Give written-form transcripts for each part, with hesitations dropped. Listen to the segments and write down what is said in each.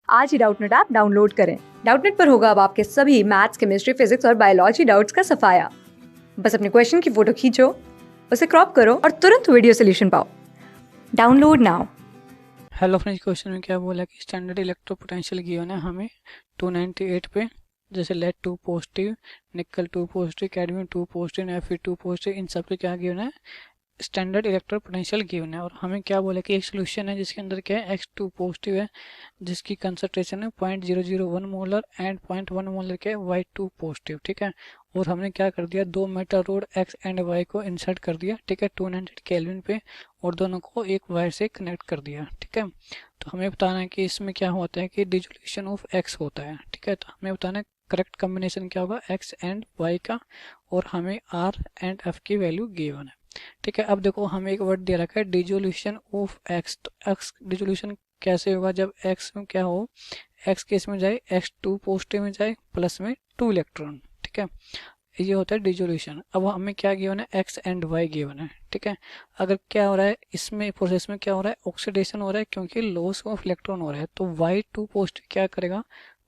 आज ही Doubtnut app download करें। Doubtnut पर होगा अब आपके सभी मैथ्स, केमिस्ट्री, फिजिक्स और बायोलॉजी डाउट्स का सफाया। बस अपने क्वेश्चन की फोटो खींचो, उसे क्रॉप करो और तुरंत वीडियो सोल्यूशन पाओ। Download now. Hello friends, question में क्या बोला कि स्टैंडर्ड इलेक्ट्रोपोटेंशियल गिवन है हमें 298 पे। जैसे lead 2 positive, nickel 2 positive, cadmium 2 positive, Fe 2 positive, इन सब पे क्या गिवन है, स्टैंडर्ड इलेक्ट्रो पोटेंशियल गिवन है। और हमें क्या बोला कि एक सोल्यूशन है जिसके अंदर क्या है, X2 पॉजिटिव है, जिसकी कंसंट्रेशन है 0.001 मोलर एंड 0.1 मोलर के Y2 पॉजिटिव। ठीक है, और हमने क्या कर दिया, दो metal road X and Y को इंसर्ट कर दिया। ठीक है, 200 केल्विन पे, और दोनों को एक वायर से कनेक्ट कर दिया। ठीक है, तो हमें बताना है कि इसमें क्या होता है कि डिसोल्यूशन ऑफ X होता है। ठीक है, तो हमें बताना है करेक्ट कॉम्बिनेशन क्या होगा X एंड Y का, और हमें R एंड F की वैल्यू गिवन है। ठीक है, अब देखो हमें एक वर्ड दे रखा है डिसोल्यूशन ऑफ एक्स। तो एक्स डिसोल्यूशन कैसे होगा, जब एक्स में क्या हो, एक्स केस में जाए X2 पॉजिटिव में जाए प्लस में 2 इलेक्ट्रॉन। ठीक है, ये होता है डिसोल्यूशन। अब हमें क्या गिवन है, एक्स एंड वाई गिवन है। ठीक है, अगर क्या हो रहा है इसमें प्रोसेस में, क्या हो रहा है, ऑक्सीडेशन हो रहा है क्योंकि लॉस ऑफ इलेक्ट्रॉन हो रहा है। तो Y2 पॉजिटिव क्या करेगा,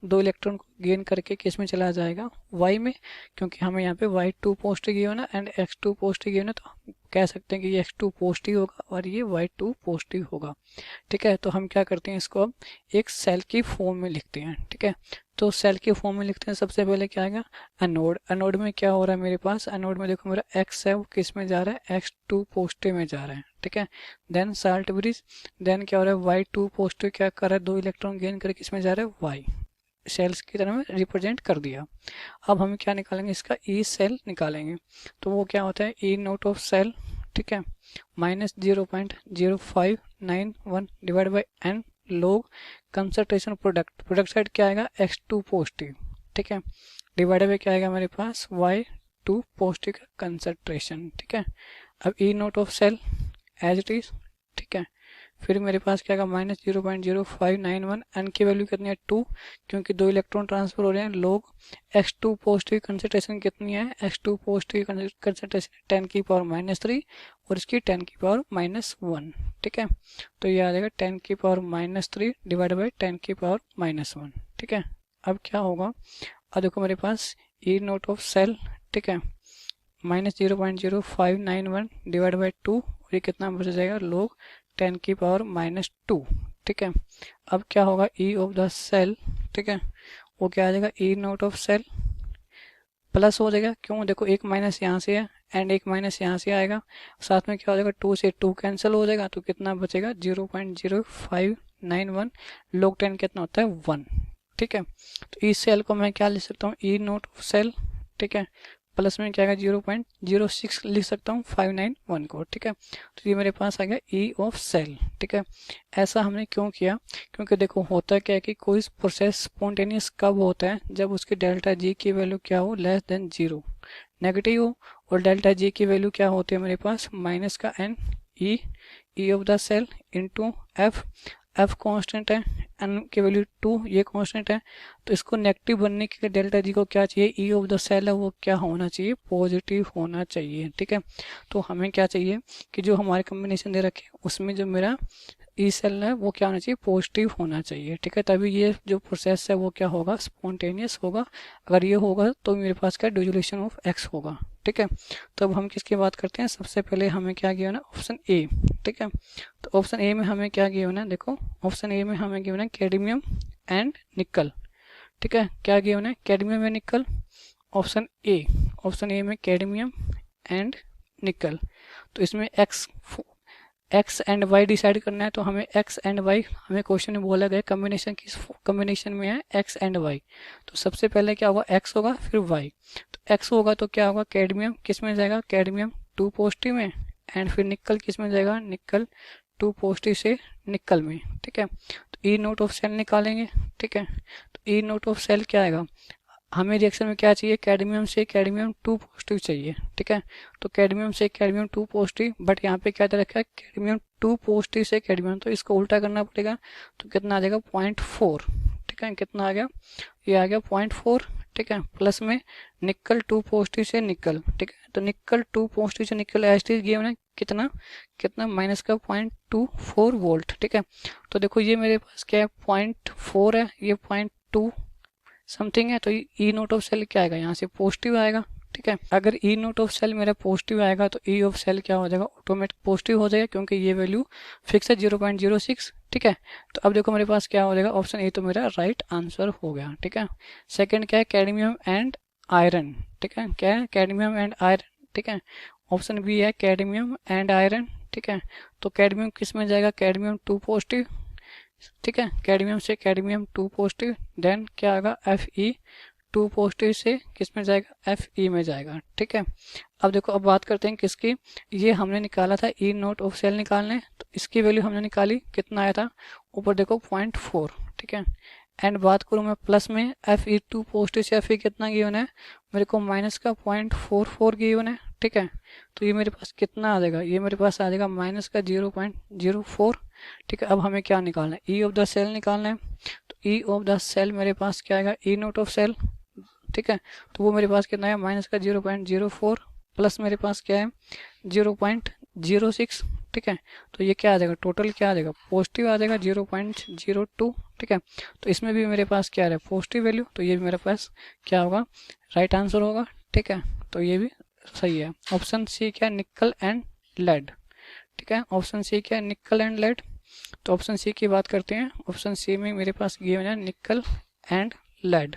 दो इलेक्ट्रॉन को गेन करके किस में चला जाएगा, Y में, क्योंकि हमें यहाँ पे Y2 पॉजिटिव गिवन है एंड X2 पॉजिटिव गिवन है। तो हम कह सकते हैं कि ये X2 पॉजिटिव होगा और ये Y2 पॉजिटिव होगा। ठीक है, तो हम क्या करते हैं, इसको अब एक सेल की फॉर्म में लिखते हैं। ठीक है, तो सेल की फॉर्म में लिखते हैं, सबसे पहले क्या आएगा, एनोड। एनोड में क्या हो रहा है मेरे पास, एनोड में देखो मेरा X है वो किस में जा रहा है, X2 पॉजिटिव में जा रहा है। ठीक है, देन साल्ट ब्रिज, देन क्या हो रहा है, Y2 पॉजिटिव क्या कर रहा है, दो इलेक्ट्रॉन गेन करके किस में जा रहा है, Y सेल्स की तरह में रिप्रेजेंट कर दिया। अब हम क्या निकालेंगे, इसका ई सेल निकालेंगे। तो वो क्या होता है, ई नोट ऑफ सेल, ठीक है, माइनस 0.0591 डिवाइड बाई एन लोग कंसंट्रेशन प्रोडक्ट, प्रोडक्ट साइड क्या आएगा, X2 पॉजिटिव। ठीक है, डिवाइड बाई क्या आएगा मेरे पास, Y2 पॉजिटिव का कंसंट्रेशन। ठीक है, अब E naught of cell as it is. ठीक है, फिर मेरे पास क्या आएगा, -0.0591, एन की वैल्यू कितनी है, 2, क्योंकि दो इलेक्ट्रॉन ट्रांसफर हो रहे हैं। लोग X2 पॉजिटिव कंसंट्रेशन कितनी है, X2 पॉजिटिव कंसंट्रेशन 10⁻³ और इसकी 10⁻⁻1। ठीक है, तो ये आ जाएगा 10⁻³ डिवाइड बाई 10⁻⁻1। ठीक है, अब क्या होगा, अब देखो मेरे पास ई नोट ऑफ सेल, ठीक है, -0.0591 डिवाइड बाई 2, और ये कितना बच जाएगा, लोग 10⁻⁻2। ठीक है, अब क्या होगा, ई ऑफ द सेल, ठीक है, वो क्या आ जाएगा, ई नोट ऑफ सेल प्लस हो जाएगा, क्यों, देखो एक माइनस यहाँ से है एंड एक माइनस यहाँ से आएगा, साथ में क्या हो जाएगा, 2 से 2 कैंसिल हो जाएगा, तो कितना बचेगा, 0.0591 log 10 कितना होता है, 1। ठीक है, तो इस सेल को मैं क्या लिख सकता हूँ, ई नोट ऑफ सेल, ठीक है, प्लस में क्या आएगा, 0.06 लिख सकता हूँ 591 को। ठीक है, तो ये मेरे पास आ गया ई ऑफ सेल। ठीक है, ऐसा हमने क्यों किया, क्योंकि देखो होता क्या है कि कोई प्रोसेस स्पॉन्टेनियस कब होता है, जब उसकी डेल्टा जी की वैल्यू क्या हो, लेस देन 0, नेगेटिव हो, और डेल्टा जी की वैल्यू क्या होती है मेरे पास, माइनस का N, E of the cell into F, F constant है, एन की वैल्यू 2, ये कॉन्स्टेंट है। तो इसको नेगेटिव बनने के लिए डेल्टा जी को क्या चाहिए, ई ऑफ द सेल है वो क्या होना चाहिए, पॉजिटिव होना चाहिए। ठीक है, तो हमें क्या चाहिए कि जो हमारे कॉम्बिनेशन दे रखे उसमें जो मेरा ई सेल है वो क्या होना चाहिए, पॉजिटिव होना चाहिए। ठीक है, तभी ये जो प्रोसेस है वो क्या होगा, स्पॉन्टेनियस होगा। अगर ये होगा तो मेरे पास क्या डिसोल्यूशन ऑफ एक्स होगा। ठीक है, तो अब हम किसकी बात करते हैं, सबसे पहले हमें क्या गिवन है, ऑप्शन ए। ठीक है, तो ऑप्शन ए में हमें क्या गिवन है, देखो ऑप्शन ए में हमें गिवन है कैडमियम एंड निकल। ठीक है, क्या गिवन है, कैडमियम एंड निकल, ऑप्शन ए, ऑप्शन ए में कैडमियम एंड निकल। तो इसमें एक्स एंड वाई डिसाइड करना है, तो हमें एक्स एंड वाई, हमें क्वेश्चन में बोला गया कम्बिनेशन किस कम्बिनेशन में है, एक्स एंड वाई। तो सबसे पहले क्या होगा, एक्स होगा, फिर वाई। तो एक्स होगा तो क्या होगा, कैडमियम किस में जाएगा, कैडमियम 2 पॉजिटिव में, एंड फिर निकल किस में जाएगा, निकल 2 पॉजिटिव से निकल में। ठीक है, तो ई नोट ऑफ सेल निकालेंगे। ठीक है, तो ई नोट ऑफ सेल क्या आएगा, हमें रिएक्शन में क्या चाहिए, कैडमियम से कैडमियम 2 पॉजिटिव चाहिए। ठीक है, तो कैडमियम से कैडमियम 2 पॉजिटिव, बट यहाँ पे क्या दे रखा है, कैडमियम 2 पॉजिटिव से कैडमियम, तो इसको उल्टा करना पड़ेगा। तो कितना आ जाएगा, 0.4। ठीक है, कितना आ गया, ये आ गया 0.4। ठीक है, प्लस में निकल 2 पॉजिटिव से निकल। ठीक है, तो निकल 2 पॉजिटिव से निकल एज इट इज गिवन है, कितना कितना माइनस का 0.24 वोल्ट, ठीक है। तो देखो ये मेरे पास क्या है 0.4 है, ये 0.2 समथिंग है, तो ई नोट ऑफ सेल क्या आएगा यहाँ से पॉजिटिव आएगा, ठीक है। अगर ई नोट ऑफ सेल मेरा पॉजिटिव आएगा तो ई ऑफ सेल क्या हो जाएगा ऑटोमेटिक पॉजिटिव हो जाएगा, क्योंकि ये वैल्यू फिक्स है 0.06, ठीक है। तो अब देखो मेरे पास क्या हो जाएगा, ऑप्शन ए तो मेरा राइट आंसर हो गया, ठीक है। सेकंड क्या है कैडमियम एंड आयरन, ठीक है, क्या है कैडमियम एंड आयरन, ठीक है। ऑप्शन बी है कैडमियम एंड आयरन, ठीक है। तो कैडमियम किस में जाएगा, कैडमियम 2 पॉजिटिव, ठीक है, कैडमियम से कैडमियम 2 पॉजिटिव, देन क्या आएगा Fe 2 पॉजिटिव से किस में जाएगा Fe में जाएगा, ठीक है। अब देखो अब बात करते हैं किसकी, ये हमने निकाला था ई नोट ऑफ सेल निकालने, तो इसकी वैल्यू हमने निकाली, कितना आया था ऊपर देखो 0.4, ठीक है। एंड बात करूँ मैं प्लस में Fe2 पॉजिटिव से Fe कितना गिवन है मेरे को माइनस का 0.44 गिवन है, ठीक है। तो ये मेरे पास कितना आ जाएगा, ये मेरे पास आ जाएगा माइनस का 0.04, ठीक है। अब हमें क्या निकालना है, ई ऑफ द सेल निकालना है, तो ई ऑफ द सेल मेरे पास क्या आएगा ई नोट ऑफ सेल, ठीक है। तो वो मेरे पास कितना है माइनस का 0.04 प्लस मेरे पास क्या है 0.06, ठीक है। तो ये क्या आ जाएगा टोटल क्या आ जाएगा पॉजिटिव आ जाएगा 0.02, ठीक है। तो इसमें भी मेरे पास क्या आ रहा है पॉजिटिव वैल्यू, तो ये भी मेरे पास क्या होगा राइट आंसर होगा, ठीक है। तो ये भी सही है। ऑप्शन सी क्या है निकल एंड लेड, ठीक है। ऑप्शन सी क्या है निकल एंड लेड, तो ऑप्शन सी की बात करते हैं। ऑप्शन सी में मेरे पास गिवन है निकल एंड लेड,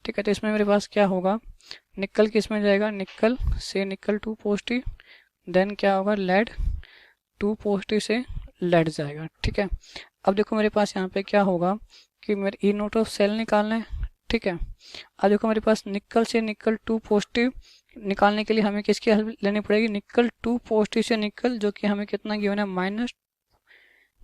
ठीक है। तो इसमें मेरे पास क्या होगा निकल किस में जाएगा, निकल से निकल 2 पॉजिटिव, देन क्या होगा लेड 2 पॉजिटिव से लेड जाएगा, ठीक है। अब देखो मेरे पास यहाँ पे क्या होगा कि मेरे ई नोट ऑफ सेल निकालना है, ठीक है। अब देखो मेरे पास निकल से निकल 2 पॉजिटिव निकालने के लिए हमें किसकी हेल्प लेनी पड़ेगी, निकल 2 पॉजिटिव से निकल, जो कि हमें कितना गिवन है माइनस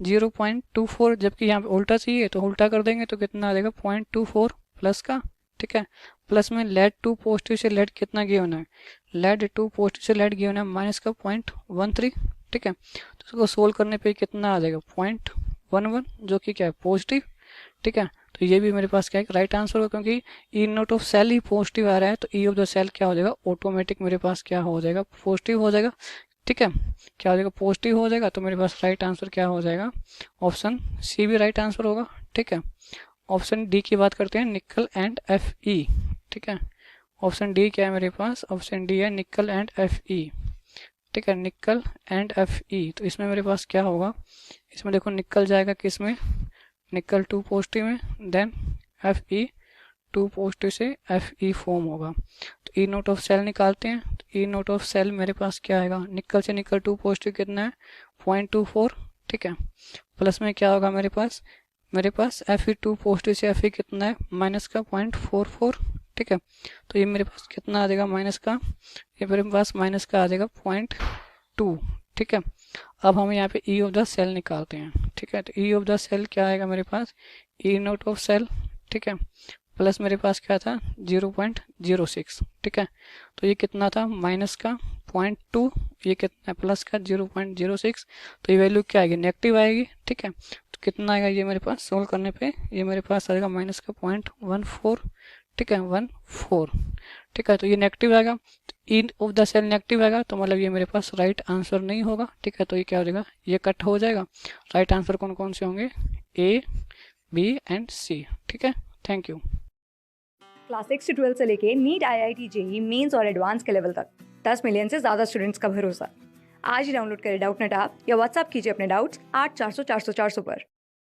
0.24, जबकि यहाँ पे उल्टा चाहिए तो उल्टा कर देंगे तो कितना आ जाएगा 0.24 प्लस का, ठीक है। प्लस में लेड 2 पॉजिटिव से लेड कितना गिवन है, लेड 2 पॉजिटिव से लेड गिवन है माइनस का 0.13, ठीक है। तो उसको सोल्व करने पे कितना आ जाएगा 0.11, जो कि क्या है पॉजिटिव, ठीक है। तो ये भी मेरे पास क्या है राइट आंसर होगा, क्योंकि ई नोट ऑफ सेल ही पॉजिटिव आ रहा है, तो ई ऑफ द सेल क्या हो जाएगा ऑटोमेटिक मेरे पास क्या हो जाएगा पॉजिटिव हो जाएगा, ठीक है। क्या हो जाएगा पॉजिटिव हो जाएगा, तो मेरे पास राइट आंसर क्या हो जाएगा ऑप्शन सी भी राइट आंसर होगा, ठीक है। ऑप्शन डी की बात करते हैं निकल एंड Fe, ठीक है। ऑप्शन डी क्या है मेरे पास, ऑप्शन डी है निकल एंड Fe, ठीक है, निकल एंड Fe। तो इसमें मेरे पास क्या होगा, इसमें देखो निकल जाएगा किस में, निकल 2 पॉजिटिव में, देन Fe 2 पॉजिटिव से Fe फॉर्म होगा। तो ई नोट ऑफ सेल निकालते हैं, तो ई नोट ऑफ सेल मेरे पास क्या आएगा, निकल से निकल 2 पॉजिटिव कितना है 0.24, ठीक है। प्लस में क्या होगा मेरे पास Fe 2 पॉजिटिव से Fe कितना है माइनस का 0.44, ठीक है। तो ये मेरे पास कितना आ जाएगा माइनस का, ये मेरे पास माइनस का आ जाएगा 0.2, ठीक है। अब हम यहाँ पे ई ऑफ द सेल निकालते हैं, ठीक है। तो ई ऑफ द सेल क्या आएगा मेरे पास ई नोट ऑफ सेल, ठीक है, प्लस मेरे पास क्या था 0.06, ठीक है। तो ये कितना था माइनस का 0.2, ये कितना प्लस का 0.06, तो ये वैल्यू क्या आएगी नेगेटिव आएगी, ठीक है। तो कितना आएगा ये मेरे पास सोल्व करने पे ये मेरे पास आएगा माइनस का 0.14, ठीक है 14, ठीक है। तो ये नेगेटिव आएगा, तो E of the cell negative आएगा, तो मतलब ये मेरे पास राइट आंसर नहीं होगा, ठीक है। तो ये क्या हो जाएगा ये कट हो जाएगा। राइट आंसर कौन कौन से होंगे ए बी एंड सी, ठीक है। Thank you. क्लास 6 से 12 से लेके नीट IIT JEE मेंस और एडवांस के लेवल तक 10 मिलियन से ज़्यादा स्टूडेंट्स का भरोसा। आज ही डाउनलोड करें डाउटनेट ऐप या व्हाट्सएप कीजिए अपने डाउट्स 8400 400 400 पर।